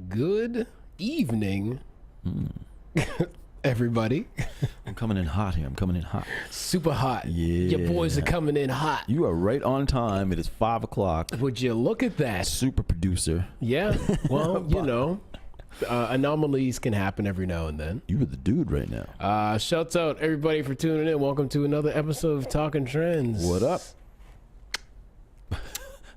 Good evening, everybody. I'm coming in hot here. I'm coming in hot. Super hot. Yeah. Your boys are coming in hot. You are right on time. It is 5 o'clock. Would you look at that? Super producer. Yeah. Well, you know, anomalies can happen every now and then. You are the dude right now. Shouts out everybody for tuning in. Welcome to another episode of Talking Trends. What up?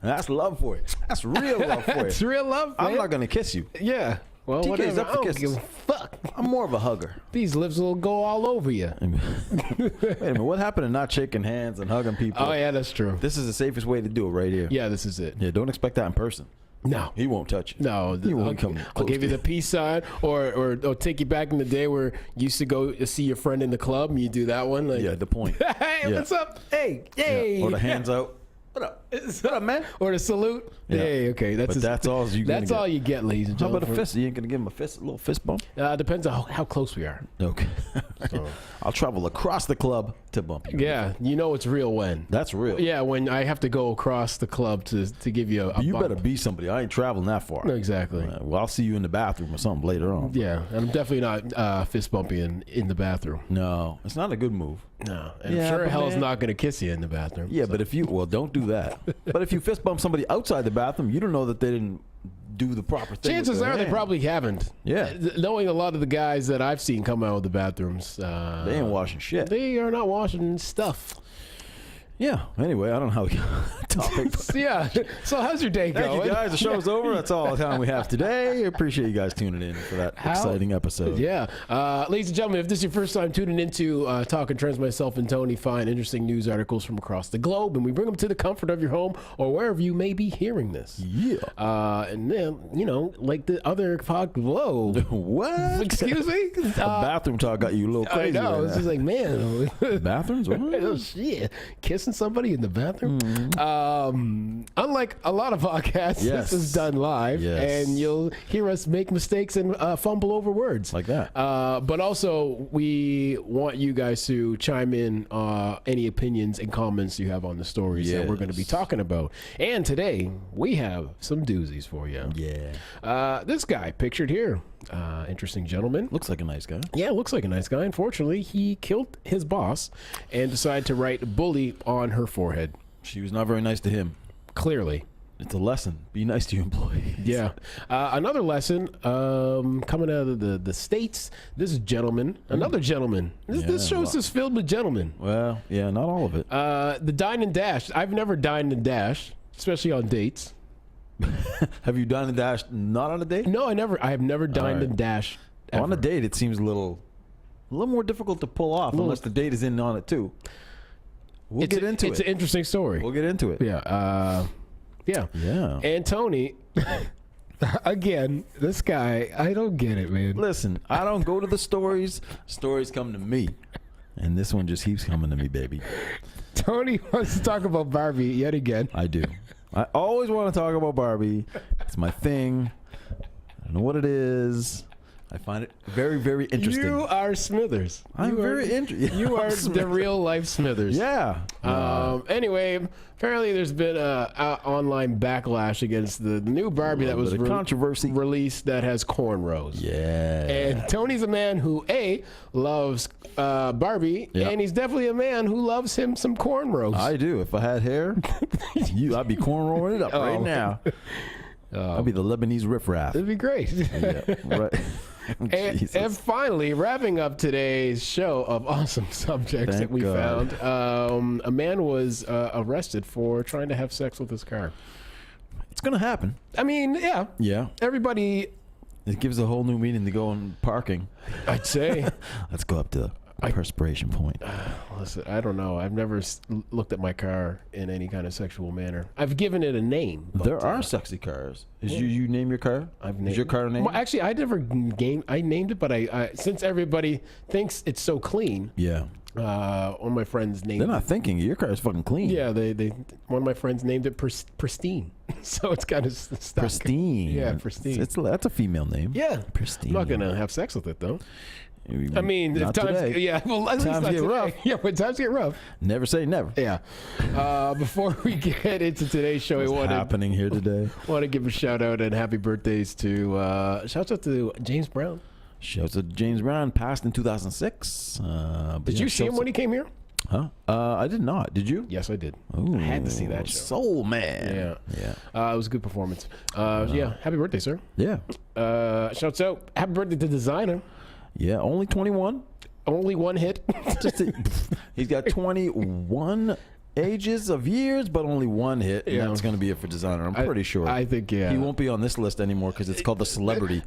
That's love for you. That's real love for you. That's real love, man. I'm not going to kiss you. Yeah. Well, TK's whatever. up for I don't kisses. give a fuck. I'm more of a hugger. These lips will go all over you. Wait a minute. What happened to not shaking hands and hugging people? Oh, yeah, that's true. This is the safest way to do it right here. Yeah, this is it. Yeah, don't expect that in person. No. He won't touch you. No, He won't come I'll close give you to the peace sign, or take you back in the day where you used to go see your friend in the club and you do that one. Like, Yeah, the point. hey, Yeah. what's up? Hey, hey. Yeah. Or the hands out. What up? What up, man? Or the salute. Yeah. Hey, okay. But that's all you That's all you get, ladies and How gentlemen. about a fist? You ain't gonna give him a fist, a little fist bump? Depends on how close we are. Okay. So. I'll travel across the club to bump you. Yeah, you know it's real when. That's real. Yeah, when I have to go across the club to give you a You bump. better be somebody. I ain't traveling that far. No, exactly. Well, I'll see you in the bathroom or something later on. Yeah, and I'm definitely not fist bumping in the bathroom. No, it's not a good move. No, and Yeah, I'm sure but hell's man- not going to kiss you in the bathroom. Yeah, so. but if you, well, don't do that. But if you fist bump somebody outside the bathroom, you don't know that they didn't do the proper thing. Chances are they probably haven't. Yeah. Knowing a lot of the guys that I've seen come out of the bathrooms, They ain't washing shit. they are not washing stuff. Yeah. Anyway, I don't know how we got on that topic. but Yeah. So how's your day Thank going? you guys. The show's over. That's all the time we have today. Appreciate you guys tuning in for that exciting episode. Yeah. Ladies and gentlemen, if this is your first time tuning into Talking Trends, myself and Tony find interesting news articles from across the globe, and we bring them to the comfort of your home or wherever you may be hearing this. Yeah. And then, you know, like the other whoa. What? Excuse me? The bathroom talk got you a little I crazy. know. right It's now. just like, man. Bathrooms? Oh What? shit! Kissing somebody in the bathroom. Unlike a lot of podcasts, Yes. this is done live, Yes. and you'll hear us make mistakes and fumble over words Like that. But also, we want you guys to chime in any opinions and comments you have on the stories that we're going to be Yes. talking about. And today we have some doozies for you. Yeah. This guy pictured here, interesting gentleman. Looks like a nice guy. Yeah, looks like a nice guy. Unfortunately, he killed his boss and decided to write bully on her forehead. She was not very nice to him. Clearly. It's a lesson. Be nice to your employees. Yeah. Another lesson coming out of the States. This gentleman, another gentleman. This Yeah, show's just filled with gentlemen. Well, yeah, not all of it. The Dine and Dash. I've never dined and dashed, especially on dates. Have you done a dash not on a date? No, I have never dined right. and dashed. On a ever. date, it seems a little more difficult to pull off unless the date is in on it too. We'll get into It's an it. interesting story. We'll get into it. Yeah. Yeah. Yeah. And Tony, again, this guy, I don't get it, man. Listen, I don't go to the stories. Stories come to me. And this one just keeps coming to me, baby. Tony wants to talk about Barbie yet again. I do. I always want to talk about Barbie. It's my thing. I don't know what it is. I find it very, very interesting. You are Smithers. I'm very interested. You are the real life Smithers. Yeah. Anyway, apparently there's been a online backlash against the new Barbie that was controversy released that has cornrows. Yeah. And Tony's a man who loves Barbie, Yeah. and he's definitely a man who loves him some cornrows. I do. If I had hair, I'd be cornrowing it up right now. I'd be the Lebanese riffraff. It'd be great. Yeah, right. And finally, wrapping up today's show of awesome subjects Thank that we God. found, a man was arrested for trying to have sex with his car. It's gonna happen. I mean, yeah, Yeah. everybody, It gives a whole new meaning to go on parking. I'd say. Let's go up to perspiration point. Listen, I don't know. I've never looked at my car in any kind of sexual manner. I've given it a name. But, There are sexy cars. You name your car? I've named Is your car named? Well, actually, I never I named it, but I since everybody thinks it's so clean, Yeah. one of my friends named They're it. not thinking your car is fucking clean. Yeah, they one of my friends named it Pristine, so it's kind of stuck. Pristine. Yeah, Pristine. That's a female name. Yeah, Pristine. I'm not gonna have sex with it though. I mean, if Not times, today. yeah, well, at least Times not get today. rough. Yeah, when times get rough. Never say never. Yeah. Before we get into today's show, we What's happening here today? want to give a shout out and happy birthdays to shouts out to James Brown. Shouts out to James Brown, passed in 2006. Did you see him when he came here? Huh? I did not. Did you? Yes, I did. Ooh, I had to see that show. Soul Man. Yeah. It was a good performance. Yeah, happy birthday, sir. Yeah. Shouts out, happy birthday to Designer. Yeah. Only 21. Only one hit. He's got 21 ages of years, but only one hit. And Yeah. that's going to be it for Designer. I'm pretty sure. I think, yeah. He won't be on this list anymore because it's called the celebrity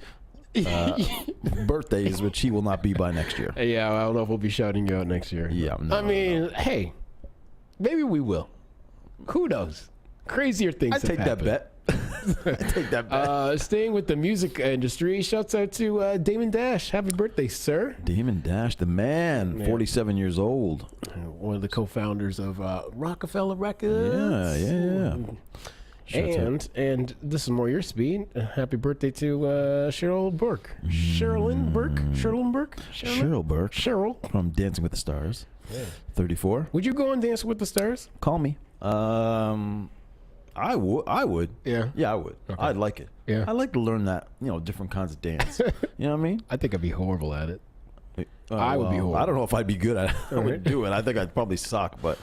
birthdays, which he will not be by next year. Yeah, I don't know if we'll be shouting you out next year. Yeah, no, I mean, hey, maybe we will. Who knows? Crazier things. I take that bet. I take that bet. Staying with the music industry, shouts out to Damon Dash. Happy birthday, sir. Damon Dash, the man, 47 years old. One of the co-founders of Rockefeller Records. Yeah. And this is more your speed. Happy birthday to Cheryl Burke. Sherilyn Burke? Sherilyn Burke? Cheryl Burke Cheryl. from Dancing with the Stars. 34. Would you go on Dancing with the Stars? Call me. I would. Yeah. Yeah, I would. Okay. I'd like it. Yeah. I'd like to learn that, different kinds of dance. You know what I mean? I think I'd be horrible at it. I would be horrible. I don't know if I'd be good at it. I would do it. I think I'd probably suck, but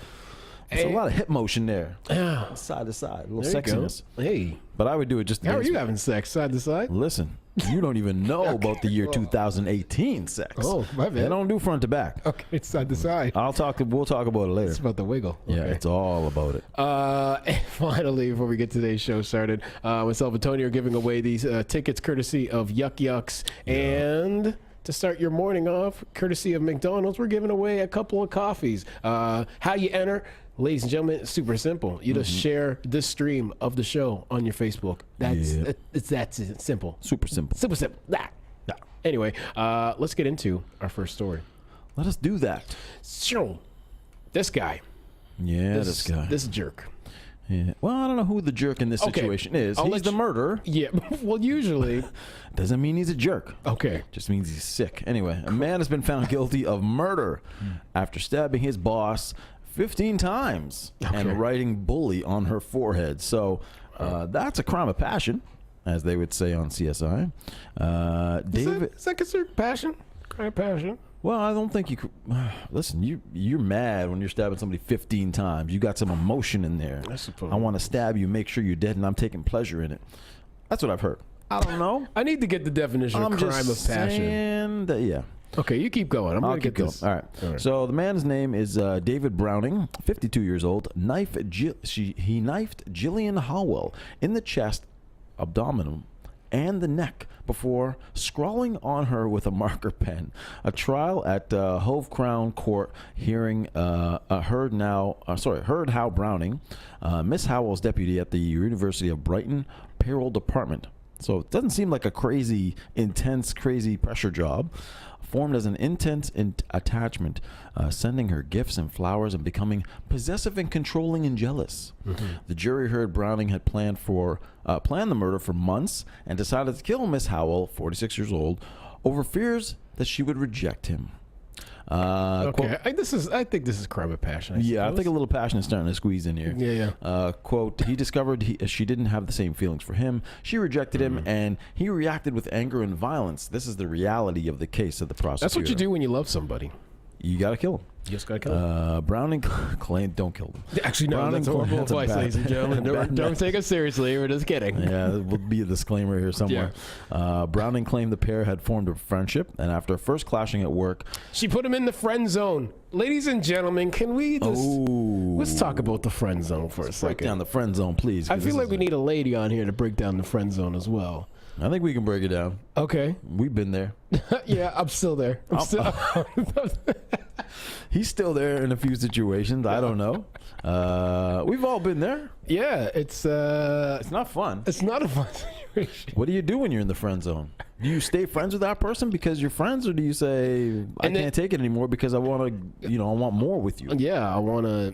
it's a lot of hip motion there. Yeah. Side to side. A little There you go. sexiness. Hey. But I would do it just to How are dance. you having sex? Side to side? Listen, you don't even know about the year 2018 sex. Oh, my bad. They don't do front to back. Okay, it's side to side. We'll talk about it later. It's about the wiggle. Yeah, Okay. it's all about it. And finally, before we get today's show started, myself and Tony are giving away these tickets courtesy of Yuck Yucks. And to start your morning off, courtesy of McDonald's, we're giving away a couple of coffees. How you enter? Ladies and gentlemen, it's super simple. You just share this stream of the show on your Facebook. It's that simple. Super simple. Super simple. Anyway, let's get into our first story. Let us do that. So, this guy. Yeah, this guy. This jerk. Yeah. Well, I don't know who the jerk in this situation is. I'll He's let the you- murderer. Yeah, well, usually. Doesn't mean he's a jerk. Okay. Just means he's sick. Anyway, a man has been found guilty of murder after stabbing his boss 15 times and writing bully on her forehead. So that's a crime of passion, as they would say on CSI. Is that considered passion? Kind of passion. Well, I don't think you could. Listen, you're mad when you're stabbing somebody 15 times. You got some emotion in there. I suppose. I want to stab you, make sure you're dead, and I'm taking pleasure in it. That's what I've heard. I don't know. I need to get the definition of crime of passion. Saying that, yeah. Okay, you keep going. I'm I'll going to keep get going. this. All right. So the man's name is David Browning, 52 years old. He knifed Jillian Howell in the chest, abdomen, and the neck before scrawling on her with a marker pen. A trial at Hove Crown Court hearing heard how Browning, Miss Howell's deputy at the University of Brighton payroll department. So it doesn't seem like a intense, crazy pressure job. Formed as an intense attachment, sending her gifts and flowers and becoming possessive and controlling and jealous. The jury heard Browning had planned the murder for months and decided to kill Miss Howell, 46 years old, over fears that she would reject him. Okay, I think this is crime of passion. I think a little passion is starting to squeeze in here. Yeah. Quote, he discovered she didn't have the same feelings for him. She rejected him, and he reacted with anger and violence. This is the reality of the case of the prosecutor. That's what you do when you love somebody. You got to kill him. You just got to kill him. Browning claimed, don't kill them. Actually, no, that's horrible advice, ladies and gentlemen. Don't take us seriously. We're just kidding. Yeah, there will be a disclaimer here somewhere. Browning claimed the pair had formed a friendship, and after first clashing at work, she put him in the friend zone. Ladies and gentlemen, can we just let's talk about the friend zone for a second? Break down the friend zone, please. I feel like we need a lady on here to break down the friend zone as well. I think we can break it down. Okay. We've been there. Yeah, I'm still there. He's still there in a few situations. I don't know. We've all been there. Yeah, it's not fun. It's not a fun situation. What do you do when you're in the friend zone? Do you stay friends with that person because you're friends, or do you say I can't take it anymore because I want to, I want more with you? Yeah, I want to,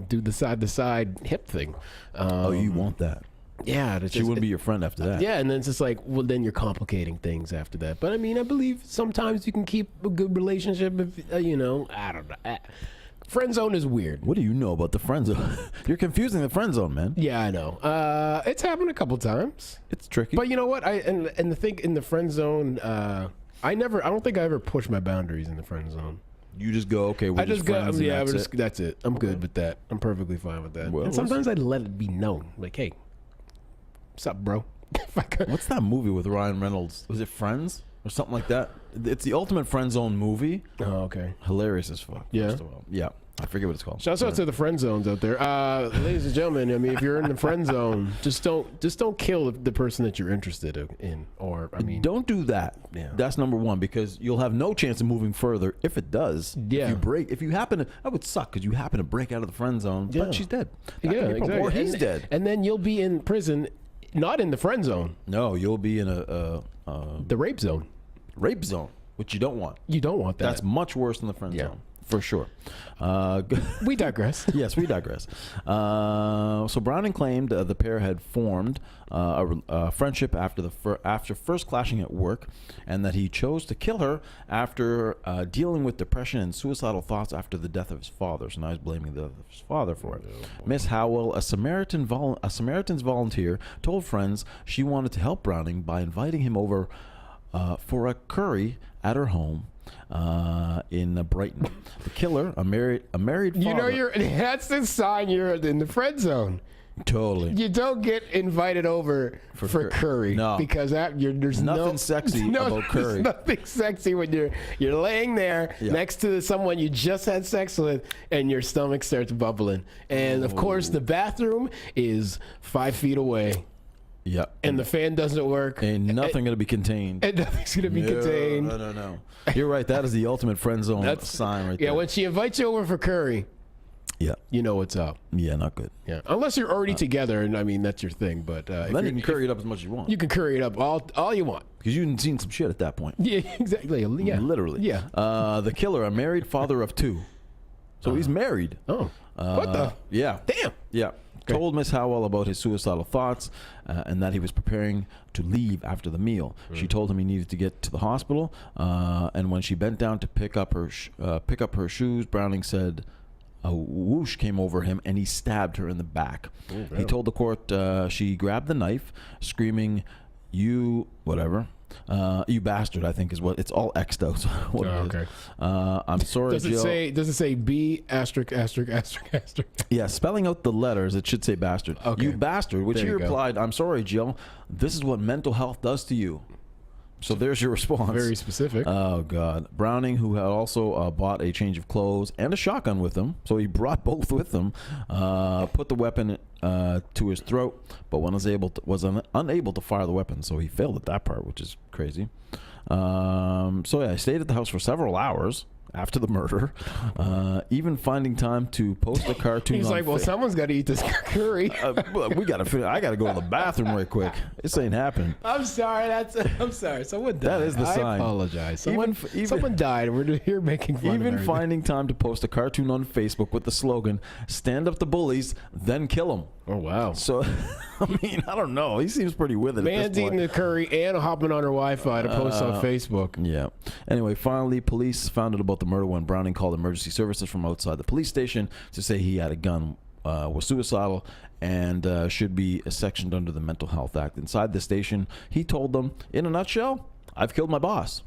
do the side to side hip thing. You want that? Yeah, She wouldn't be your friend after that. Yeah, and then it's just like, well, then you're complicating things after that. But I mean, I believe sometimes you can keep a good relationship if I don't know. Friend zone is weird. What do you know about the friend zone? You're confusing the friend zone, man. Yeah, I know. It's happened a couple times. It's tricky. But you know what? And the thing in the friend zone, I don't think I ever push my boundaries in the friend zone. You just go, okay, we're I just go, friends, and yeah, that's that's it. I'm good with that. I'm perfectly fine with that. Well, and sometimes I let it be known, like, hey, what's up, bro? What's that movie with Ryan Reynolds? Was it Friends or something like that? It's the ultimate friend zone movie. Oh, okay. Hilarious as fuck. Yeah? First of all. Yeah. I forget what it's called. Shouts out to the friend zones out there, ladies and gentlemen. I mean, if you're in the friend zone, just don't kill the person that you're interested in. Or I mean, don't do that. Yeah. That's number one, because you'll have no chance of moving further if it does. Yeah. If you happen to, that would suck because you happen to break out of the friend zone, Yeah. but she's dead. yeah, exactly. Or he's dead. And then you'll be in prison, not in the friend zone, No, you'll be in a the rape zone. rape zone, which you don't want. You don't want that. That's much worse than the friend zone. For sure. We digress. Yes, we digress. So Browning claimed the pair had formed a friendship after first clashing at work, and that he chose to kill her after dealing with depression and suicidal thoughts after the death of his father. So now he's blaming the death of his father for it. Miss Howell, a Samaritan's volunteer, told friends she wanted to help Browning by inviting him over for a curry at her home in Brighton. The killer, a married father. That's the sign you're in the friend zone. Totally. You don't get invited over for curry. No. Because there's Nothing sexy about curry. There's nothing sexy when you're laying there next to someone you just had sex with and your stomach starts bubbling. And of course the bathroom is 5 feet away. Yeah. And the fan doesn't work. Ain't nothing going to be contained. And nothing's going to be contained. No. You're right. That is the ultimate friend zone sign right there. Yeah, when she invites you over for curry, yeah, you know what's up. Yeah, not good. Yeah, unless you're already together, and I mean that's your thing. But then you can curry it up as much as you want. You can curry it up all you want. Because you've seen some shit at that point. Yeah, exactly. Yeah, literally. Yeah. The killer, a married father of 2, so he's married. Oh, what the? Yeah. Damn. Yeah. Told Miss Howell about his suicidal thoughts and that he was preparing to leave after the meal. She told him he needed to get to the hospital, and when she bent down to pick up her shoes, Browning said a whoosh came over him and he stabbed her in the back. He told the court she grabbed the knife, screaming, "You whatever." You bastard, I think is what it's all X'd out. What it is. Okay. I'm sorry, Jill. Does it say B asterisk? Yeah, spelling out the letters, it should say bastard. Okay. You bastard, which There he you go. replied, I'm sorry, Jill. This is what mental health does to you. So there's your response. Very specific. Oh, God. Browning, who had also bought a change of clothes and a shotgun with him, so he brought both with him, put the weapon to his throat, but was unable to fire the weapon, so he failed at that part, which is crazy. So yeah, I stayed at the house for several hours after the murder, even finding time to post a cartoon. He's like, well, someone's got to eat this curry. we gotta finish. I gotta go to the bathroom right quick. This ain't happening. I'm sorry. I'm sorry. Someone died. That is the sign. I apologize. Someone died. We're here making fun. Even of everything. finding time to post a cartoon on Facebook with the slogan "Stand up to bullies, then kill them." Oh wow. So, I mean, I don't know. He seems pretty with it. Man's at this point. eating the curry and hopping on her Wi-Fi to post on Facebook. Yeah. Anyway, finally, police found out about the murder when Browning called emergency services from outside the police station to say he had a gun, was suicidal, and should be sectioned under the Mental Health Act. Inside the station, he told them, in a nutshell, "I've killed my boss."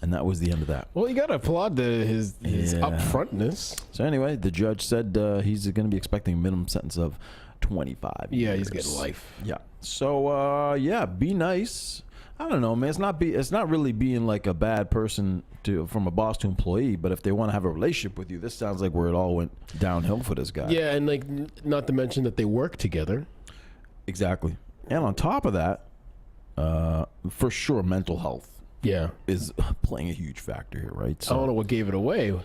And that was the end of that. Well, you got to applaud his upfrontness. So anyway, the judge said he's going to be expecting a minimum sentence of 25 years. Yeah, he's getting life. Yeah. So yeah, be nice. I don't know, man. It's not really being like a bad person from a boss to employee, but if they want to have a relationship with you, this sounds like where it all went downhill for this guy. Yeah, and like not to mention that they work together. Exactly. And on top of that, for sure, mental health is playing a huge factor here, right? So I don't know what gave it away.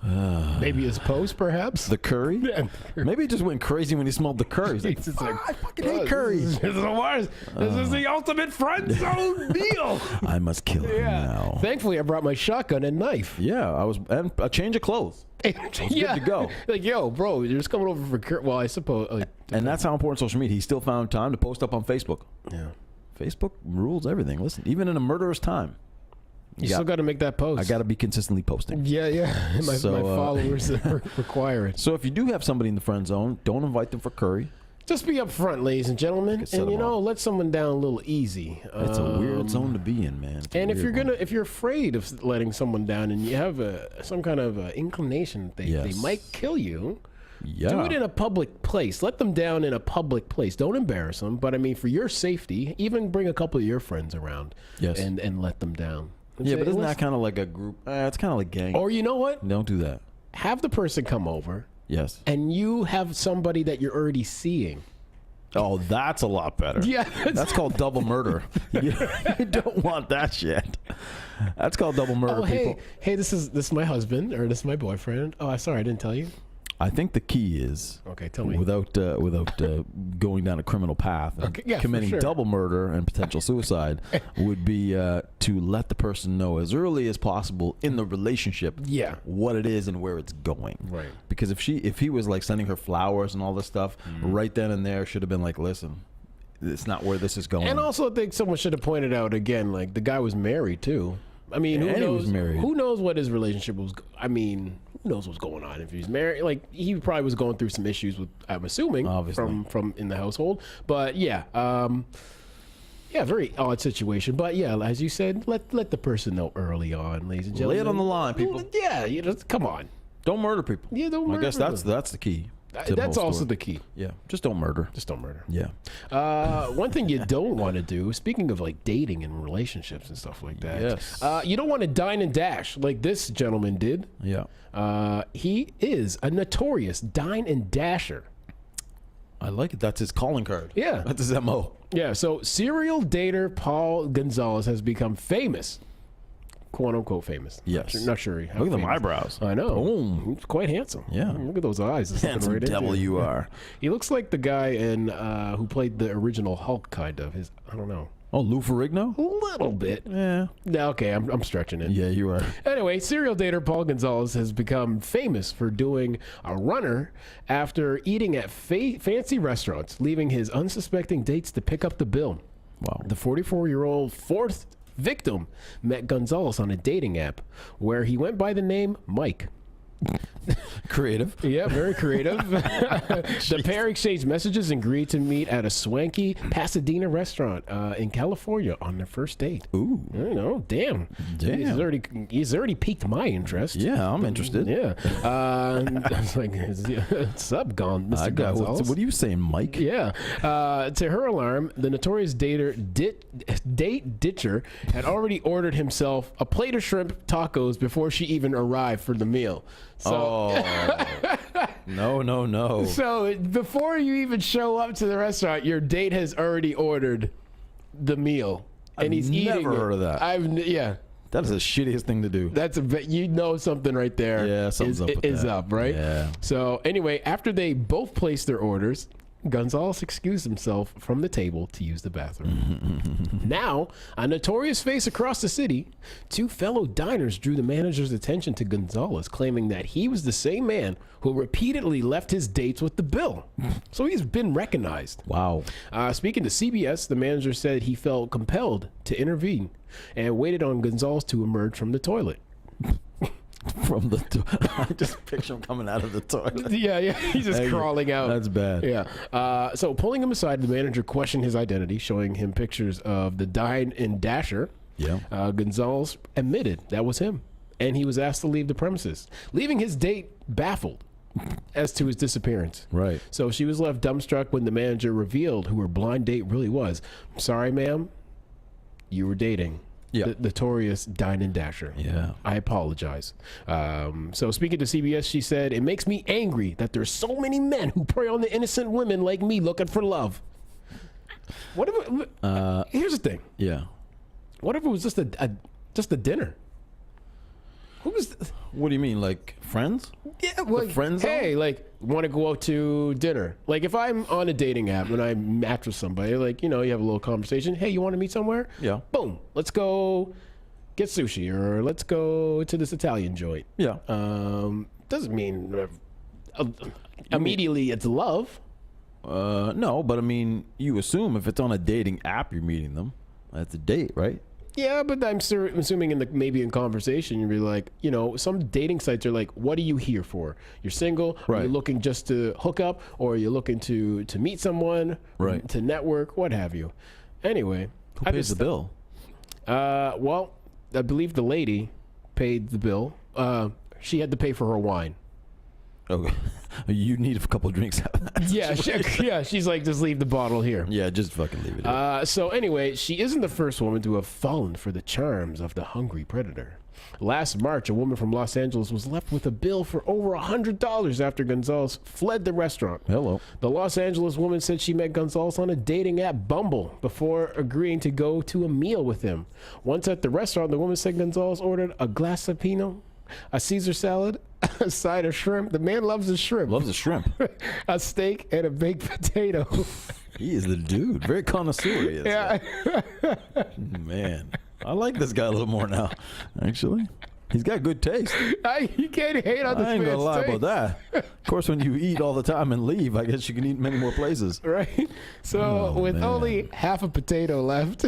Maybe his post, perhaps. the curry. Yeah. Maybe he just went crazy when he smelled the curry. He's like, He's just like, I fucking hate curry. This is the worst. This is the ultimate friend zone deal. I must kill him now. Thankfully, I brought my shotgun and knife. Yeah, and a change of clothes. Yeah. good to go. Like, yo, bro, you're just coming over for curry. Well, I suppose. And that's how important social media. He still found time to post up on Facebook. Yeah. Facebook rules everything. Listen, even in a murderous time, You still got to make that post. I got to be consistently posting. Yeah. My followers require it. So if you do have somebody in the friend zone, don't invite them for curry. Just be upfront, ladies and gentlemen, and let someone down a little easy. It's a weird zone to be in, man. And if you're afraid of letting someone down, and you have some kind of inclination that they might kill you, do it in a public place. Let them down in a public place. Don't embarrass them. But I mean, for your safety, even bring a couple of your friends around. And let them down. Yeah, but isn't that kind of like a group? It's kind of like gang. Or you know what? Don't do that. Have the person come over. Yes. And you have somebody that you're already seeing. Oh, that's a lot better. Yeah. That's called double murder. You don't want that shit. That's called double murder, people. Hey, this is my husband, or this is my boyfriend. Oh, sorry, I didn't tell you. I think the key is, tell me, without going down a criminal path, committing double murder and potential suicide would be to let the person know as early as possible in the relationship what it is and where it's going. Right. Because if he was like sending her flowers and all this stuff, right then and there should have been like, listen, it's not where this is going. And also, I think someone should have pointed out again, like the guy was married too. I mean, who knows what his relationship was? I mean, who knows what's going on if he's married? Like, he probably was going through some issues with, I'm assuming, from in the household. But yeah, very odd situation. But yeah, as you said, let the person know early on, ladies and gentlemen. Lay it on the line, people. Yeah, come on. Don't murder people. Yeah, don't murder. I guess that's the key. That's also the key. Yeah, just don't murder. Just don't murder. Yeah. One thing you don't want to do, speaking of like dating and relationships and stuff like that, you don't want to dine and dash like this gentleman did. Yeah. He is a notorious dine and dasher. I like it. That's his calling card. Yeah. That's his MO. Yeah. So serial dater Paul Gonzalez has become famous. "Quote unquote famous." Yes. Not sure. Look at them eyebrows. I know. Boom. He's quite handsome. Yeah. Look at those eyes. Handsome devil you are. He looks like the guy in who played the original Hulk, kind of. I don't know. Oh, Lou Ferrigno? A little bit. Yeah. No, okay, I'm stretching it. Yeah, you are. Anyway, serial dater Paul Gonzalez has become famous for doing a runner after eating at fancy restaurants, leaving his unsuspecting dates to pick up the bill. Wow. The 44-year-old fourth victim met Gonzalez on a dating app where he went by the name Mike. Creative. Yeah, very creative. The pair exchanged messages and agreed to meet at a swanky Pasadena restaurant in California on their first date. Ooh. You know, damn. He's already piqued my interest. Yeah, I'm interested. Yeah. I was like, what's up, Mr. Gonzalez? What are you saying, Mike? Yeah. To her alarm, the notorious date ditcher had already ordered himself a plate of shrimp tacos before she even arrived for the meal. So, No. So before you even show up to the restaurant, your date has already ordered the meal, and he's eating it. Never heard of that. That is the shittiest thing to do. That's something right there. Yeah, something's is up, right? Yeah. So anyway, after they both placed their orders, Gonzalez excused himself from the table to use the bathroom. Now, a notorious face across the city, two fellow diners drew the manager's attention to Gonzalez, claiming that he was the same man who repeatedly left his dates with the bill. So he's been recognized. Wow. Speaking to CBS, the manager said he felt compelled to intervene and waited on Gonzalez to emerge from the toilet. I just picture him coming out of the toilet. Yeah, he's just crawling out. That's bad. Yeah. So pulling him aside, the manager questioned his identity, showing him pictures of the Dine and Dasher. Yeah. Gonzalez admitted that was him, and he was asked to leave the premises, leaving his date baffled as to his disappearance. Right. So she was left dumbstruck when the manager revealed who her blind date really was. "Sorry, ma'am, you were dating." Yeah. The notorious Dine and Dasher. Yeah. I apologize. So speaking to CBS, she said, "It makes me angry that there's so many men who prey on the innocent women like me looking for love." What if here's the thing. Yeah. What if it was just a dinner? Who was? What do you mean, like friends? Yeah, like, friends. Hey, like, want to go out to dinner? Like, if I'm on a dating app and I match with somebody, like, you have a little conversation. Hey, you want to meet somewhere? Yeah. Boom. Let's go get sushi, or let's go to this Italian joint. Yeah. Doesn't mean immediately it's love. No, but I mean, you assume if it's on a dating app you're meeting them, that's a date, right? Yeah, but I'm assuming maybe in conversation you'd be like, some dating sites are like, what are you here for? You're single? Right. Are you looking just to hook up, or are you looking to meet someone? Right. To network, what have you? Anyway, who pays the bill? Well, I believe the lady paid the bill. She had to pay for her wine. Okay. You need a couple drinks out of that. Yeah, she's like, just leave the bottle here. Yeah, just fucking leave it here. So anyway, she isn't the first woman to have fallen for the charms of the hungry predator. Last March, a woman from Los Angeles was left with a bill for over $100 after Gonzalez fled the restaurant. Hello. The Los Angeles woman said she met Gonzalez on a dating app, Bumble, before agreeing to go to a meal with him. Once at the restaurant, the woman said Gonzalez ordered a glass of Pinot, a Caesar salad, a side of shrimp. The man loves his shrimp. Loves the shrimp. A steak and a baked potato. He is the dude. Very connoisseur he is. Yeah. Man, I like this guy a little more now, actually. He's got good taste. You can't hate on this man's taste. I ain't gonna lie about that. Of course, when you eat all the time and leave, I guess you can eat many more places. Right? So, with only half a potato left,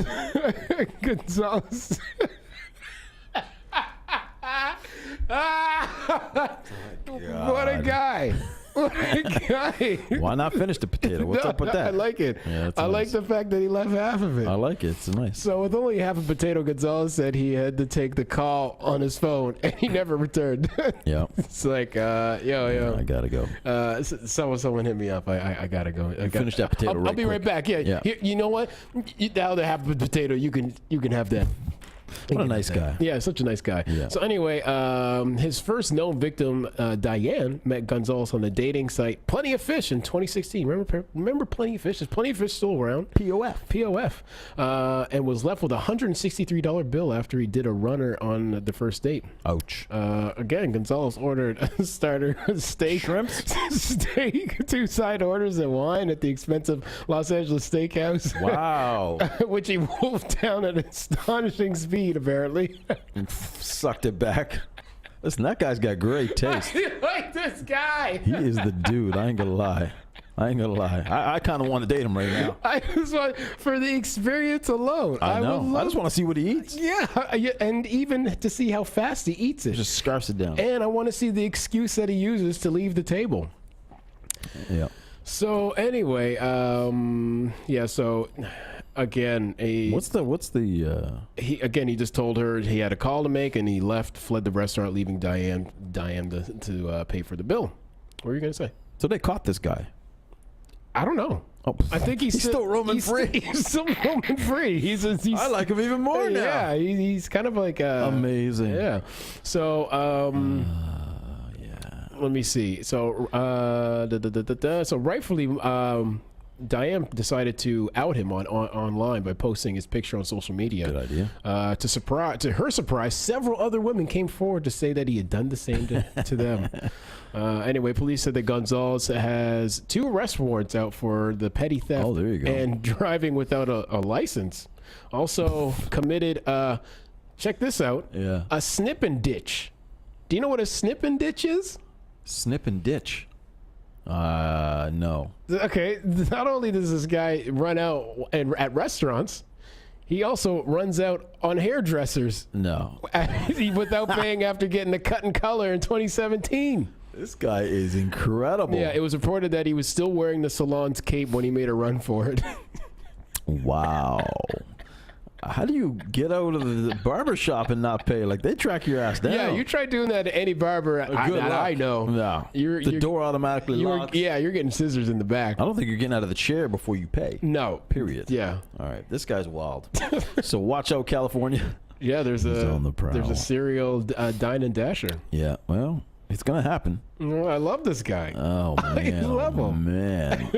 Gonzalez... What a guy. What a guy. Why not finish the potato? What's up with that? I like it. Yeah, I like the fact that he left half of it. I like it. It's nice. So with only half a potato, Gonzalez said he had to take the call on his phone, and he never returned. Yeah. It's like, yo. I gotta go. Someone hit me up. I gotta go. Finish that potato I'll be right back. Yeah. Here, you know what? Now that half of a potato, you can have that. What a nice guy. Yeah, such a nice guy. Yeah. So anyway, his first known victim, Diane, met Gonzalez on the dating site Plenty of Fish in 2016. Remember Plenty of Fish? Is Plenty of Fish still around? POF. And was left with a $163 bill after he did a runner on the first date. Ouch. Again, Gonzalez ordered a starter, steak, shrimps, steak, 2 side orders, and wine at the expense of Los Angeles Steakhouse. Wow. Which he wolfed down at astonishing speed. Apparently, sucked it back. Listen, that guy's got great taste. I like this guy. He is the dude. I ain't gonna lie. I kind of want to date him right now. I just want, for the experience alone. I know. I just want to see what he eats. Yeah, and even to see how fast he eats it. Just scarfs it down. And I want to see the excuse that he uses to leave the table. Yeah. So anyway, So again, he just told her he had a call to make, and he fled the restaurant, leaving Diane to pay for the bill. What were you gonna say? So they caught this guy. I don't know. Oh, I think he's still roaming free. He's still roaming free. He's I like him even more now. Yeah, he's kind of like amazing. Yeah. So let me see. So so rightfully, Diane decided to out him online by posting his picture on social media. Good idea. To her surprise, several other women came forward to say that he had done the same to them. Anyway, police said that Gonzalez has 2 arrest warrants out for the petty theft and driving without a license. Also committed, check this out, a snip and ditch. Do you know what a snip and ditch is? Snip and ditch? No. Okay, not only does this guy run out at restaurants, he also runs out on hairdressers. No. Without paying after getting a cut and color in 2017. This guy is incredible. Yeah, it was reported that he was still wearing the salon's cape when he made a run for it. Wow. How do you get out of the barber shop and not pay? Like, they track your ass down. Yeah, you try doing that to any barber I know. No. The door automatically locks. Yeah, you're getting scissors in the back. I don't think you're getting out of the chair before you pay. No. Period. Yeah. All right. This guy's wild. So watch out, California. Yeah, there's a serial Dine and Dasher. Yeah, well, it's going to happen. I love this guy. Oh, man. I love him. Man.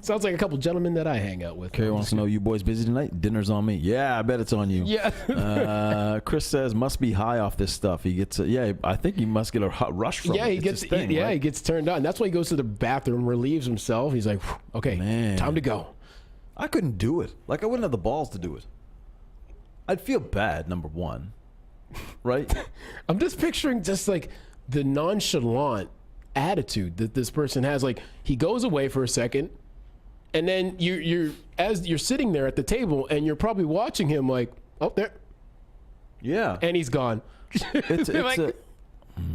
Sounds like a couple gentlemen that I hang out with. Carrie wants to know, you boys busy tonight? Dinner's on me. Yeah, I bet it's on you. Yeah. Chris says, must be high off this stuff. He gets, I think he must get a hot rush from it. He gets turned on. That's why he goes to the bathroom, relieves himself. He's like, okay, time to go. I couldn't do it. Like, I wouldn't have the balls to do it. I'd feel bad, number one. Right? I'm just picturing just like the nonchalant attitude that this person has. Like, he goes away for a second, and then you're as you're sitting there at the table, and you're probably watching him like, oh, there, Yeah. and he's gone. It's Like,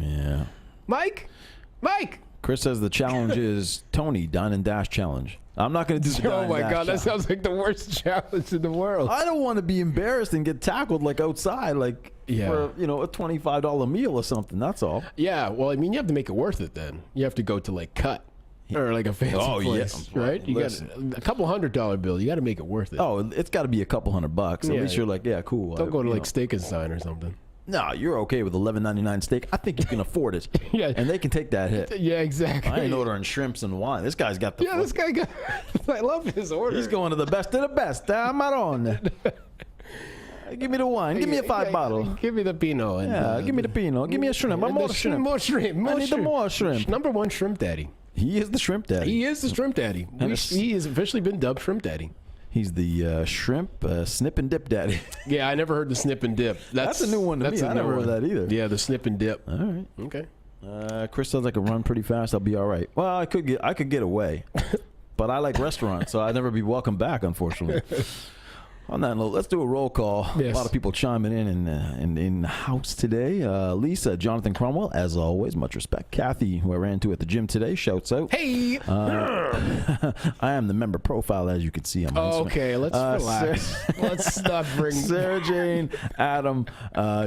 yeah. Mike. Chris says the challenge is Tony Dine and Dash challenge. I'm not going to do the Dine Oh and my Dash God, that challenge. sounds like the worst challenge in the world. I don't want to be embarrassed and get tackled like outside, like Yeah. for a $25 meal or something. That's all. Yeah, well, I mean, you have to make it worth it then. You have to go to like Cut or like a fancy place, right? You Listen. got a couple $100 bill. You got to make it worth it. Oh, it's got to be a couple $100. At Yeah. least you're like, yeah, cool. Don't go to like Steak and Sign or something. No, you're okay with $11.99 steak. I think you can afford it. Yeah. And they can take that hit. Yeah, exactly. I ain't ordering shrimps and wine. This guy's got the. Yeah, this guy got. I love his order. He's going to the best of the best. Amarone. Give me the wine. Give me a 5 bottle. Give me the Pinot. And, Yeah, give me the Pinot. Give me a shrimp. and More the shrimp. More shrimp. I need the more shrimp. Number one shrimp daddy. He is the shrimp daddy. He is the shrimp daddy. He has officially been dubbed shrimp daddy. He's the shrimp snip and dip daddy. Yeah, I never heard the snip and dip. That's a new one to me. I never heard that either. Yeah, the snip and dip. All right. Okay. Chris says I can run pretty fast. I'll be all right. Well, I could get away, but I like restaurants, so I'd never be welcome back, unfortunately. On that note, let's do a roll call. Yes. A lot of people chiming in the house today. Lisa, Jonathan Cromwell, as always, much respect. Kathy, who I ran to at the gym today, shouts out. Hey. I am the member profile, as you can see on my Instagram. Okay, let's relax. Let's not bring. Sarah Jane, Adam,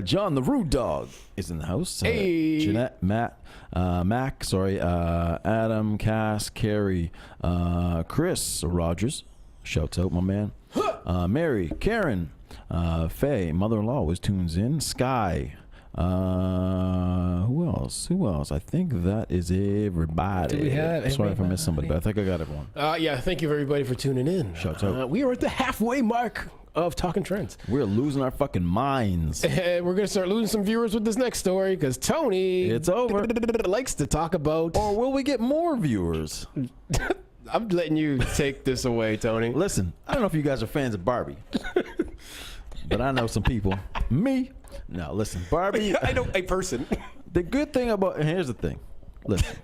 John the Rude Dog is in the house. Hey. Jeanette, Mac, Adam, Cass, Carrie, Chris Rogers, shouts out, my man. Mary, Karen, Faye, mother-in-law always tunes in. Sky. Who else? I think that is everybody. Do we have Sorry if I missed somebody, but I think I got everyone. Yeah, thank you everybody for tuning in. Shouts out. We are at the halfway mark of Talking Trends. We're losing our fucking minds. And we're going to start losing some viewers with this next story because Tony It's over. likes to talk about. Or will we get more viewers? I'm letting you take this away, Tony. Listen, I don't know if you guys are fans of Barbie, but I know some people. Me? No, listen, Barbie. I know a person. The good thing about, and here's the thing. Listen,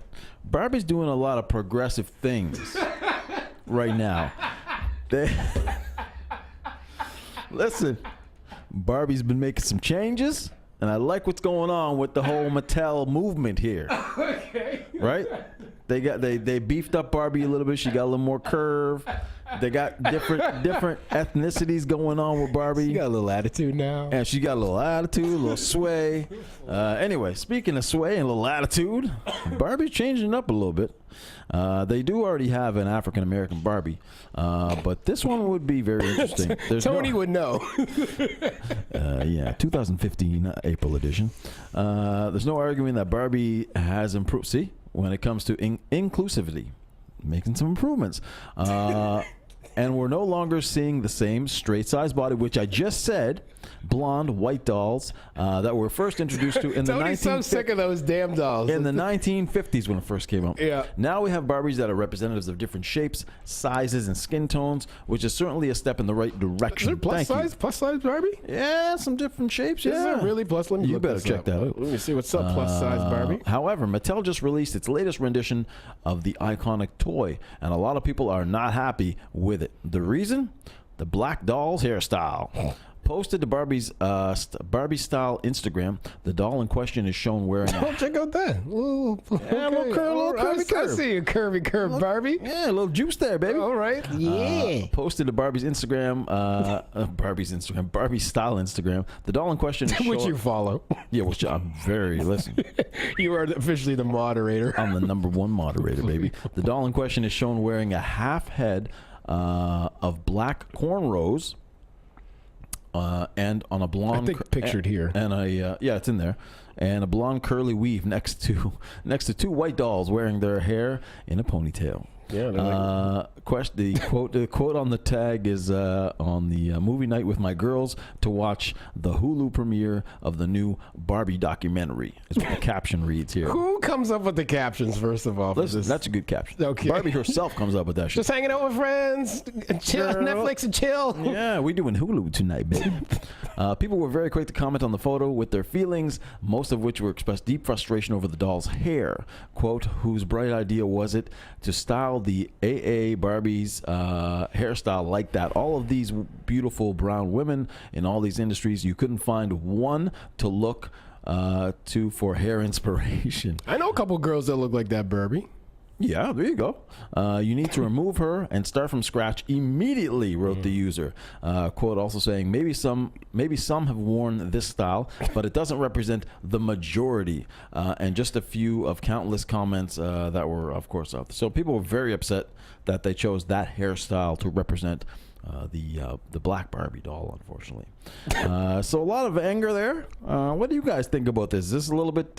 Barbie's doing a lot of progressive things right now. Listen, Barbie's been making some changes, and I like what's going on with the whole Mattel movement here. Okay. Right? They beefed up Barbie a little bit. She got a little more curve. They got different ethnicities going on with Barbie. You got a little attitude now. And she got a little attitude, a little sway. Anyway, speaking of sway and a little attitude, Barbie's changing up a little bit. They do already have an African-American Barbie, but this one would be very interesting. Tony would know. Yeah, 2015 April edition. There's no arguing that Barbie has improved. See, when it comes to inclusivity, making some improvements. And we're no longer seeing the same straight size body, which I just said, blonde white dolls that were first introduced to in the Tony's so sick of those damn dolls. in the 1950s when it first came out. Yeah. Now we have Barbies that are representatives of different shapes, sizes, and skin tones, which is certainly a step in the right Is direction. there plus size Barbie? Yeah, some different shapes. Yeah, Is there really plus? Let me You look better this check up. that out. Let me see what's up, plus size Barbie. However, Mattel just released its latest rendition of the iconic toy, and a lot of people are not happy with it. The reason? The black doll's hairstyle. Posted to Barbie style Instagram, the doll in question is shown wearing Oh, check out that. Little little curvy curve. I see a curvy curve Barbie. yeah, a little juice there, baby. All right. Yeah. Posted to Barbie's Instagram, Barbie style Instagram. The doll in question is Which shown, you follow. yeah, which I'm very listen. You are officially the moderator. I'm the number one moderator, baby. The doll in question is shown wearing a half head of black cornrows. And on a blonde, I think pictured here. and yeah, it's in there, and a blonde curly weave next to two white dolls wearing their hair in a ponytail. Yeah. The quote on the tag is on the movie night with my girls to watch the Hulu premiere of the new Barbie documentary. Is what the caption reads here. Who comes up with the captions, first of all? Listen, that's a good caption. Okay. Barbie herself comes up with that shit. Just hanging out with friends, chill, Girl. Netflix and chill. Yeah, we doing Hulu tonight, baby. People were very quick to comment on the photo with their feelings, most of which were expressed deep frustration over the doll's hair. Quote, whose bright idea was it to style the AA Barbie's hairstyle like that? All of these beautiful brown women in all these industries, you couldn't find one to look to for hair inspiration. I know a couple girls that look like that Barbie. Yeah, there you go. You need to remove her and start from scratch immediately, wrote the user. Quote also saying, maybe some have worn this style, but it doesn't represent the majority. And just a few of countless comments that were, of course, up. So people were very upset that they chose that hairstyle to represent the black Barbie doll, unfortunately. So a lot of anger there. What do you guys think about this? Is this a little bit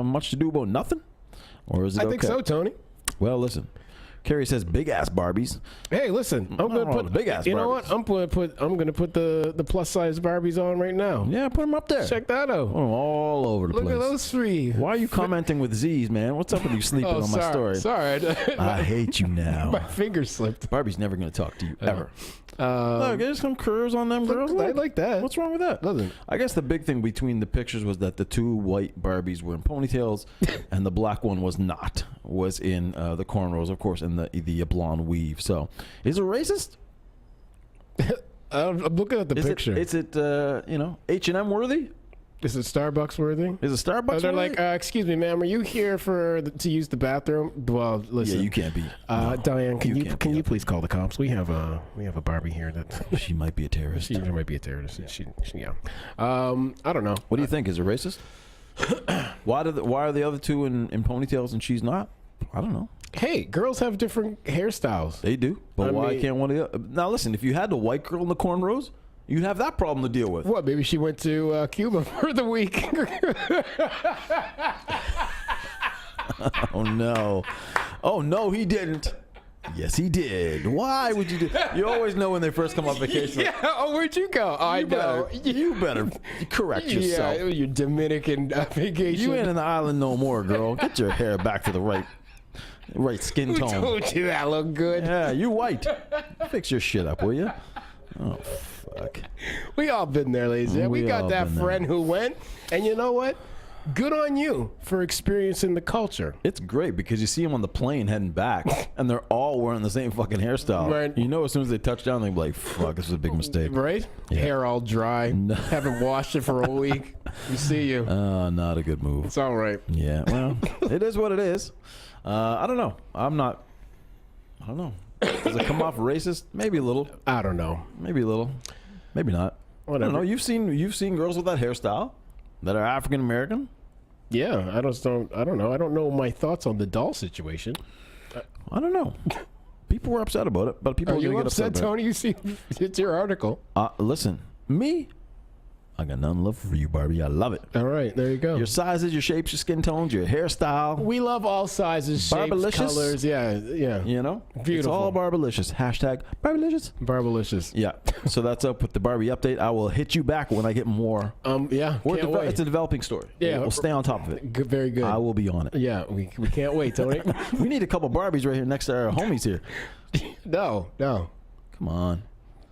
much to do about nothing? Or is it I think so, Tony. Well, listen. Carrie says big ass Barbies. Hey, listen. I'm gonna put big ass. You know Barbies. what? I'm gonna put the plus size Barbies on right now. Yeah, put them up there. Check that out. Oh, all over the Look place. at those three. Why are you commenting with Z's, man? What's up with you sleeping on my story? Sorry. I hate you now. My finger slipped. Barbie's never gonna talk to you ever. Um, Look, there's some curves on them girls. I Look. like that. What's wrong with that? Listen. I guess the big thing between the pictures was that the two white Barbies were in ponytails, and the black one was not. Was in the cornrows, of course, and the blonde weave. So, is it racist? I'm looking at the picture. Is it H&M worthy? Is it Starbucks worthy? Is it Starbucks They're worthy? like, excuse me, ma'am, are you here to use the bathroom? Well, listen. Yeah, you can't be. Diane, can you up. please call the cops? We have a Barbie here that She might be a terrorist. she might be a terrorist. Yeah. I don't know. What do you think? Is it racist? Why are the other two in ponytails and she's not? I don't know. Hey, girls have different hairstyles. They do, but I why mean- can't one of the other? Now listen, if you had the white girl in the cornrows, you'd have that problem to deal with. What? Maybe she went to Cuba for the week. Oh no, he didn't. Yes, he did. Why would you do? You always know when they first come on vacation. Yeah. Oh, where'd you go? I know. You better correct yourself. Yeah, your Dominican vacation. You ain't in the island no more, girl. Get your hair back to the right skin Who tone. told you that look good? Yeah, you white. Fix your shit up, will you? Oh, fuck. We all been there, ladies. Yeah, we We got all that been there. friend who went, and you know what? Good on you for experiencing the culture. It's great because you see them on the plane heading back, and they're all wearing the same fucking hairstyle. Right. You know, as soon as they touch down, they're like, "Fuck, this is a big mistake." Right? Yeah. Hair all dry. Haven't washed it for a week. We see you. Not a good move. It's all right. Yeah, well, it is what it is. I don't know. I don't know. Does it come off racist? Maybe a little. I don't know. Maybe a little. Maybe not. Whatever. I don't know. You've seen girls with that hairstyle that are African American. Yeah, I don't know. I don't know my thoughts on the doll situation. I don't know. People were upset about it, but people Are are you gonna get upset upset, about Tony? You see, it's your article. it. Listen, me, I got none love for you, Barbie. I love it. All right, there you go. Your sizes, your shapes, your skin tones, your hairstyle. We love all sizes, shapes, Barbalicious? colors. Yeah. You know, Beautiful. It's all Barbalicious. Hashtag Barbalicious. Barbalicious. Yeah. So that's up with the Barbie update. I will hit you back when I get more. Yeah. Can't wait. It's a developing story. Yeah. We'll stay on top of it. Good, very good. I will be on it. Yeah, we can't wait, Tony. We need a couple Barbies right here next to our homies here. No. Come on.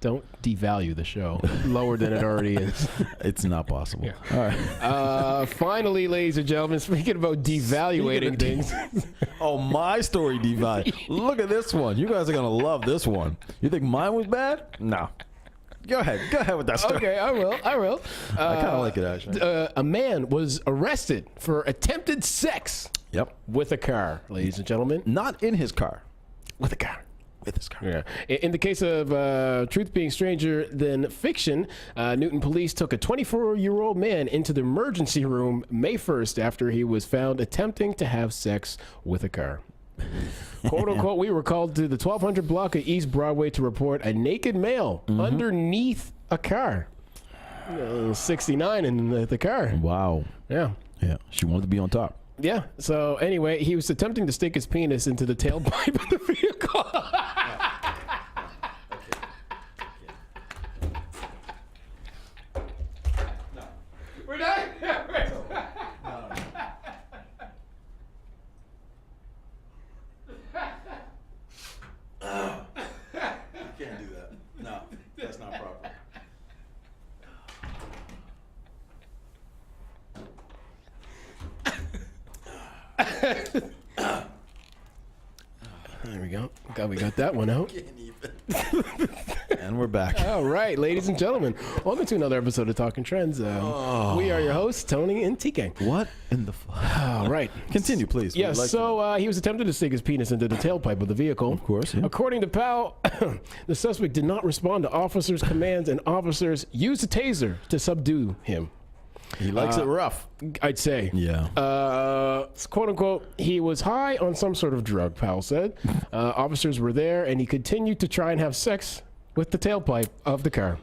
Don't devalue the show lower than it already is. It's not possible. Yeah. All right. Finally, ladies and gentlemen, speaking about devaluating things. Oh, my story devalue. Look at this one. You guys are going to love this one. You think mine was bad? No. Go ahead with that story. Okay, I will. I kind of like it, actually. A man was arrested for attempted sex Yep. with a car, ladies and gentlemen. Not in his car. With a car. With his car. Yeah. In the case of truth being stranger than fiction, Newton police took a 24-year-old man into the emergency room May 1st after he was found attempting to have sex with a car. Quote unquote, we were called to the 1200 block of East Broadway to report a naked male underneath a car. 69 in the car. Wow. Yeah. Yeah. She wanted to be on top. Yeah. So anyway, he was attempting to stick his penis into the tailpipe of the vehicle. We're done. You can't do that. No, that's not proper. There we go. We got that one out. And we're back. All right, ladies and gentlemen, welcome to another episode of Talking Trends. We are your hosts, Tony and TK. What in the All right. Continue, please. Yes, he was attempting to stick his penis into the tailpipe of the vehicle. Of course, yeah. According to Powell, the suspect did not respond to officers' commands, and officers used a taser to subdue him. He likes it rough. I'd say. Yeah. Quote unquote, he was high on some sort of drug, Powell said. Officers were there, and he continued to try and have sex with the tailpipe of the car.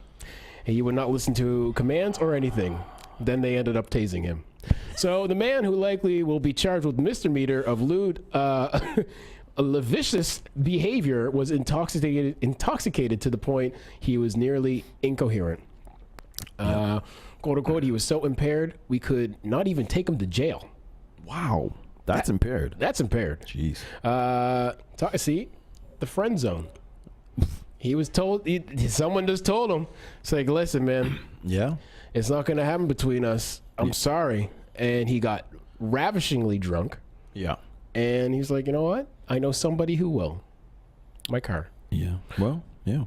He would not listen to commands or anything. Then they ended up tasing him. So the man, who likely will be charged with misdemeanor of lewd, lascivious behavior, was intoxicated to the point he was nearly incoherent. Quote unquote, he was so impaired we could not even take him to jail. Wow. That's impaired. That's impaired. Jeez. See, the friend zone. He was told, someone just told him, it's like, listen, man, Yeah. it's not going to happen between us. I'm sorry. And he got ravishingly drunk. Yeah. And he's like, you know what? I know somebody who will. My car. Yeah. Well, yeah.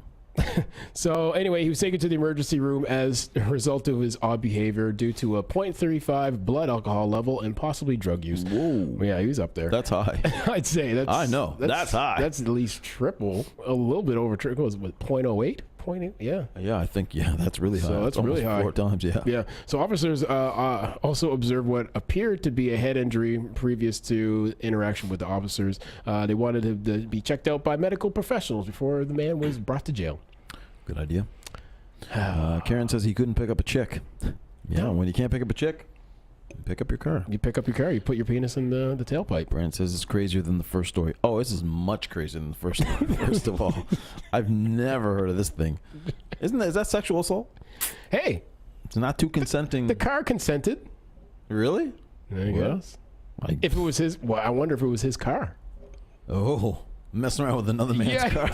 So anyway, he was taken to the emergency room as a result of his odd behavior due to a .35 blood alcohol level and possibly drug use. Whoa. Yeah, he was up there. That's high. I'd say that's. I know. That's high. That's at least triple, a little bit over triple. Was it 0.08? 0.8? Yeah. Yeah, I think, that's really high. So that's really high. 4 times, yeah. Yeah. So officers also observed what appeared to be a head injury previous to interaction with the officers. They wanted him to be checked out by medical professionals before the man was brought to jail. Good idea. Karen says he couldn't pick up a chick. Yeah, when you can't pick up a chick, pick up your car. You pick up your car, you put your penis in the tailpipe. Brandon says it's crazier than the first story. Oh, this is much crazier than the first story. First of all, I've never heard of this thing. Is that sexual assault? Hey, It's not too consenting. the car consented. Really? There you go. If it was his, well, I wonder if it was his car. Oh, messing around with another man's car.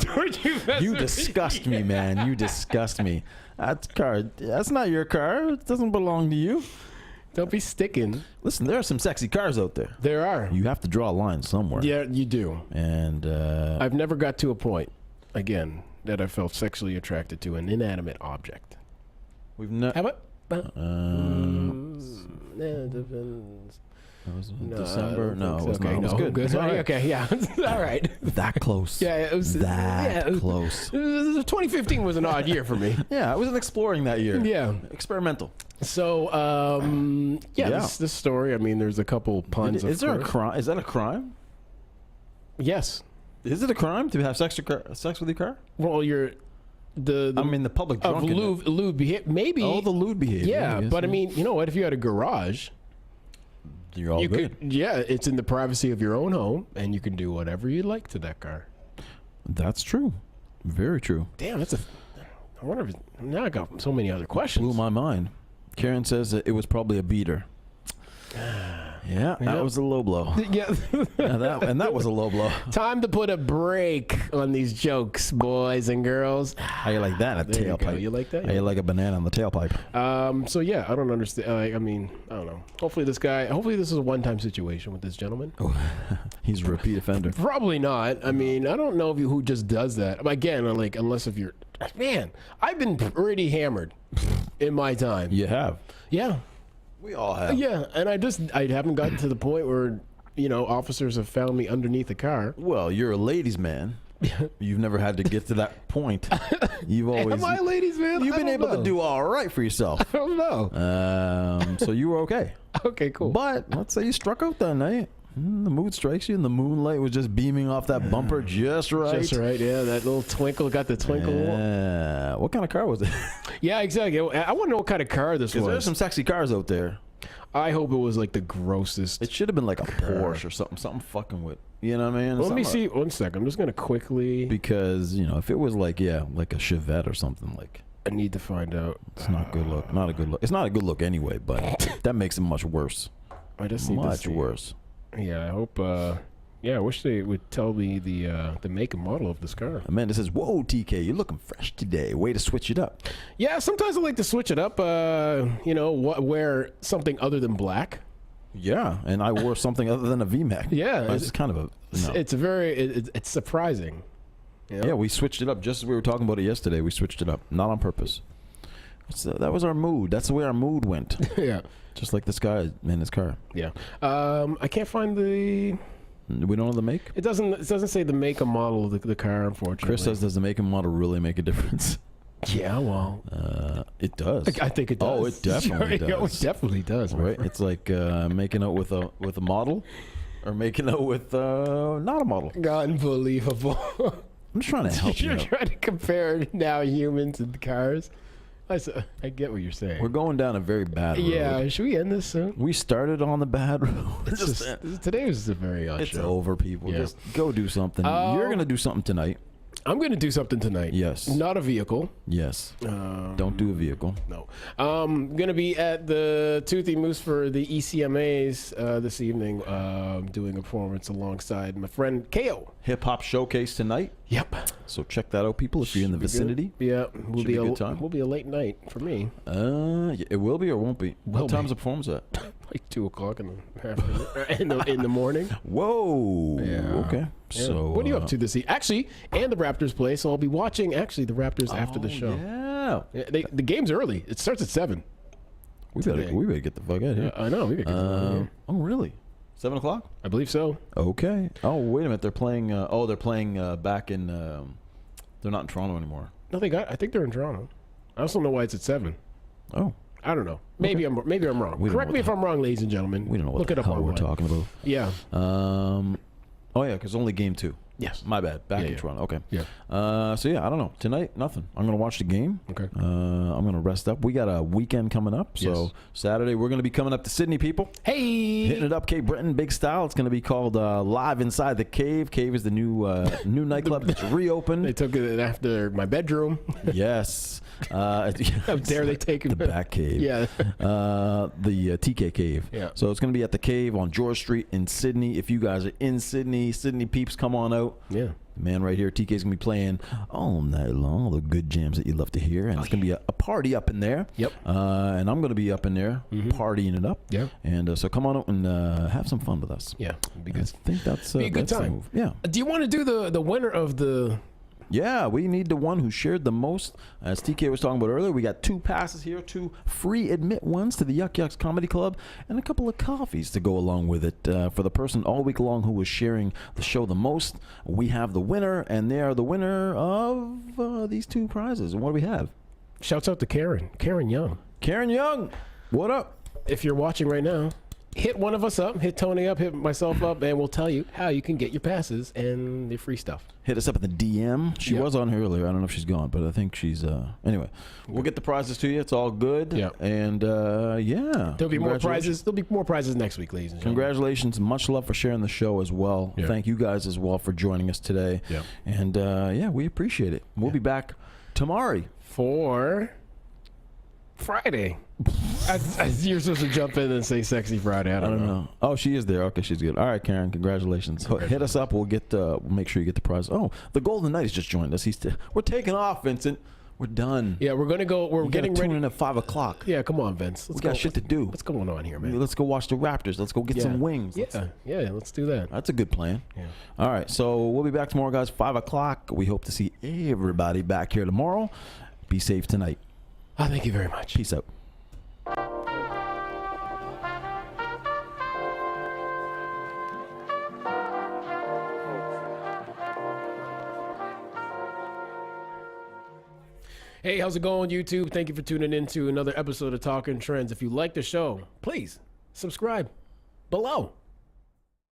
You disgust me, man. You disgust me. That's not your car. It doesn't belong to you. Don't be sticking. Listen, there are some sexy cars out there. There are. You have to draw a line somewhere. Yeah, you do. And I've never got to a point, again, that I felt sexually attracted to an inanimate object. we've not. How about? December? No, it was okay, not. It was good. Good. It was all right. Okay, yeah. All right. That close. Yeah, it was close. 2015 was an odd year for me. Yeah, I wasn't exploring that year. Yeah. Experimental. So, this story, I mean, there's a couple puns. Is there a crime? Is that a crime? Yes. Is it a crime to have sex with your car? Well, the public of drunkenness. lewd behavior, maybe. Oh, the lewd behavior. Yeah, yes, but yes. I mean, you know what? If you had a garage, You're all good. It's in the privacy of your own home, and you can do whatever you like to that car. That's true. Very true. Damn, I wonder if now I got so many other questions. Blew my mind. Karen says that it was probably a beater. Yeah, that was a low blow. Yeah. that was a low blow. Time to put a break on these jokes, boys and girls. How you like that? A There you go. tailpipe. You like that? How you like a banana on the tailpipe? So yeah, I don't understand. I mean, I don't know. Hopefully this is a one-time situation with this gentleman. Oh, he's a repeat offender. Probably not. I mean, I don't know who just does that. Again, unless if you're, man, I've been pretty hammered in my time. You have. Yeah. We all have. Yeah, and I haven't gotten to the point where, officers have found me underneath the car. Well, you're a ladies' man. You've never had to get to that point. You've always. Am I a ladies' man? You've been able to do all right for yourself. I don't know. So you were okay. Okay, cool. But let's say you struck out that night. The mood strikes you, and the moonlight was just beaming off that bumper just right. Just right, yeah. That little twinkle, got the twinkle. Yeah. What kind of car was it? Yeah, exactly. I want to know what kind of car this was. Because there's some sexy cars out there. I hope it was like the grossest. It should have been like a Porsche or something fucking with. You know what I mean? Let me see. 1 second. I'm just gonna quickly. Because if it was like a Chevette or something, like I need to find out. it's not good look. Not a good look. It's not a good look anyway, but that makes it much worse. I just need Much to see. worse. Yeah, I hope. I wish they would tell me the make and model of this car. Amanda says, "Whoa, TK, you're looking fresh today. Way to switch it up." Yeah, sometimes I like to switch it up. Wear something other than black. Yeah, and I wore something other than a V-neck. Yeah, it's kind of a. No. It's very. It's surprising. Yeah, we switched it up just as we were talking about it yesterday. We switched it up, not on purpose. That was our mood. That's the way our mood went. Yeah. Just like this guy in his car. Yeah. I can't find the. We don't know the make? It doesn't say the make and model of the car, unfortunately. Chris says, does the make and model really make a difference? Yeah, well. It does. I think it does. Oh, it definitely does. It definitely does. Right? It's like making out with a model or making out with not a model. Unbelievable. I'm just trying to help you You're out. trying to compare now humans and cars. I get what you're saying. We're going down a very bad road. Yeah, should we end this soon? We started on the bad road. Today was just a very odd It's show. over, people. Yeah. Just go do something. You're going to do something tonight. I'm going to do something tonight. Yes. Not a vehicle. Yes. Don't do a vehicle. No. I'm going to be at the Toothy Moose for the ECMAs this evening, doing a performance alongside my friend KO. Hip Hop Showcase tonight. Yep. So check that out, people, if you're in the vicinity. Yeah. Should be a good time. Will be a late night for me. It will be or won't be. Will What time's be. the performance at? Like 2 o'clock in the afternoon, in the morning. Whoa. Yeah. Okay. Yeah. So what are you up to this evening? Actually, and the Raptors play, so I'll be watching the Raptors after the show. Yeah. Yeah, the game's early. It starts at 7. We today. better get the fuck out of here. I know. We could get Oh, really? 7 o'clock? I believe so. Okay. Oh, wait a minute. They're playing. They're playing back in. They're not in Toronto anymore. No, I think they're in Toronto. I also know why it's at 7. Oh, I don't know. Maybe I'm wrong. We don't Correct know me what if I'm wrong, ladies and gentlemen. we don't know what Look the it up hell we're online. talking about. Yeah. Oh yeah, because only game 2. Yes. My bad. Back in Yeah. Toronto. Okay. Yeah. So yeah, I don't know. Tonight, nothing. I'm gonna watch the game. Okay. I'm gonna rest up. We got a weekend coming up. So Yes. Saturday we're gonna be coming up to Sydney, people. Hey. Hitting it up, Cape Breton, big style. It's gonna be called Live Inside the Cave. Cave is the new nightclub that's They reopened. took it after my bedroom. Yes. How dare they take the back cave? Yeah. The TK Cave. Yeah. So it's going to be at the Cave on George Street in Sydney. If you guys are in Sydney peeps, come on out. Yeah. The man right here, TK's going to be playing all night long, all the good jams that you love to hear. And it's going to be a party up in there. Yep. And I'm going to be up in there partying it up. Yeah. And so come on out and have some fun with us. Yeah. It'd be I good. think that's Be a good that's the time. move. Yeah. Do you want to do the winner of the? Yeah, we need the one who shared the most. As TK was talking about earlier, we got 2 passes here, 2 free admit ones to the Yuck Yucks Comedy Club, and a couple of coffees to go along with it. For the person all week long who was sharing the show the most, we have the winner, and they are the winner of these 2 prizes. And what do we have? Shouts out to Karen Young. Karen Young, what up? If you're watching right now, hit one of us up, hit Tony up, hit myself up, and we'll tell you how you can get your passes and the free stuff. Hit us up at the DM. She Yep. was on here earlier. I don't know if she's gone, but I think she's... Anyway, we'll get the prizes to you. It's all good. Yeah. And, yeah. There'll be more Congratulations. prizes. There'll be more prizes next week, ladies and gentlemen. Congratulations. Much love for sharing the show as well. Yeah. Thank you guys as well for joining us today. Yeah. And, yeah, we appreciate it. We'll be back tomorrow. For Friday. You're supposed to jump in and say "Sexy Friday." I don't know. Oh, she is there. Okay, she's good. All right, Karen. Congratulations. Hit us up. We'll get. We'll make sure you get the prize. Oh, the Golden Knight has just joined us. We're taking off, Vincent. We're done. Yeah, we're gonna go. We're We getting gotta ready. tune in at 5 o'clock. Yeah, come on, Vince. Let's We got shit to do. What's going on here, man? Let's go watch the Raptors. Let's go get some wings. Yeah, let's do that. That's a good plan. Yeah. All right, so we'll be back tomorrow, guys. 5 o'clock. We hope to see everybody back here tomorrow. Be safe tonight. Thank you very much. Peace out. Hey, how's it going, YouTube? Thank you for tuning in to another episode of Talking Trends. If you like the show, please subscribe below.